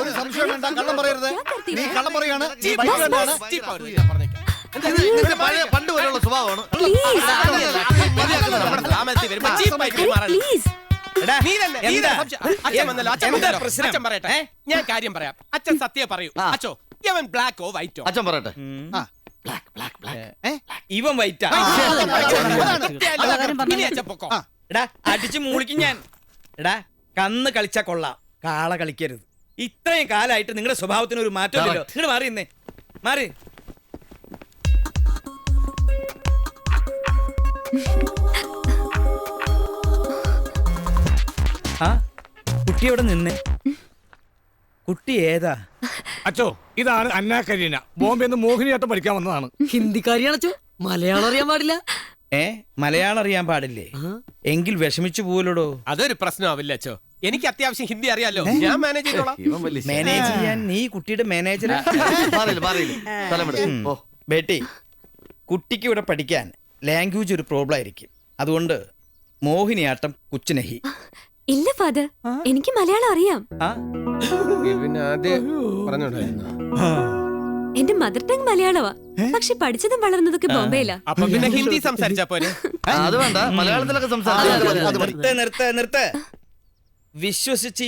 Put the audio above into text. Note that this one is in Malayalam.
ഒരു സംശയം വേണ്ട, കള്ളം പറയരുത്. നീ കള്ളം പറയാണ്. പണ്ട് പോലെയുള്ള സ്വഭാവമാണ്. ഞാൻ കാര്യം പറയാം. അച്ഛൻ സത്യം പറയൂ. അച്ഛോ, ഇവൻ ബ്ലാക്കോ വൈറ്റോ? അച്ഛൻ പറയട്ടെ. ഇവൻ വൈറ്റാ. എടാ അടിച്ചു മൂളിക്കും ഞാൻ. എടാ കന്ന് കളിച്ചാ കൊള്ളാം, കാള കളിക്കരുത്. ഇത്രയും കാലായിട്ട് നിങ്ങളുടെ സ്വഭാവത്തിന് ഒരു മാറ്റമില്ലല്ലോ. നിങ്ങൾ മാറി ഇന്നേ, മാറി. ആ കുട്ടി എവിടെ നിന്നേ? കുട്ടി ഏതാ? അച്ചോ, ഇതാണ് അന്ന കരീന. ബോംബെന്ന് മോഹിനിയാട്ടം പഠിക്കാൻ വന്നതാണ്. ഹിന്ദിക്കാരിയാണോ? മലയാളം അറിയാൻ പാടില്ല. മലയാളം അറിയാൻ പാടില്ലേ? എങ്കിൽ വിഷമിച്ചു പോവലോടോ. അതൊരു പ്രശ്നമാവില്ല അച്ഛോ. എനിക്ക് അത്യാവശ്യം ഹിന്ദി അറിയാലോ. ഞാൻ മാനേജ് ചെയ്തോളാം. മാനേജ് ചെയ്യാൻ നീ കുട്ടിയുടെ മാനേജർ? ബേട്ടി, കുട്ടിക്ക് ഇവിടെ പഠിക്കാൻ ലാംഗ്വേജ് ഒരു പ്രോബ്ലം ആയിരിക്കും. അതുകൊണ്ട് മോഹിനിയാട്ടം കുച്ചുനഹി. ഇല്ല ഫാദർ, എനിക്ക് മലയാളം അറിയാം. എന്റെ മദർ ടങ് മലയാളമാ. പക്ഷെ പഠിച്ചതും വളർന്നതൊക്കെ ബോംബെയിലാ. അപ്പൊ പിന്നെ ഹിന്ദി സംസാരിച്ചാ പോരെ? അത് വേണ്ട, മലയാളത്തിലൊക്കെ സംസാരിച്ചു. നിർത്ത്. വിശ്വസിച്ച്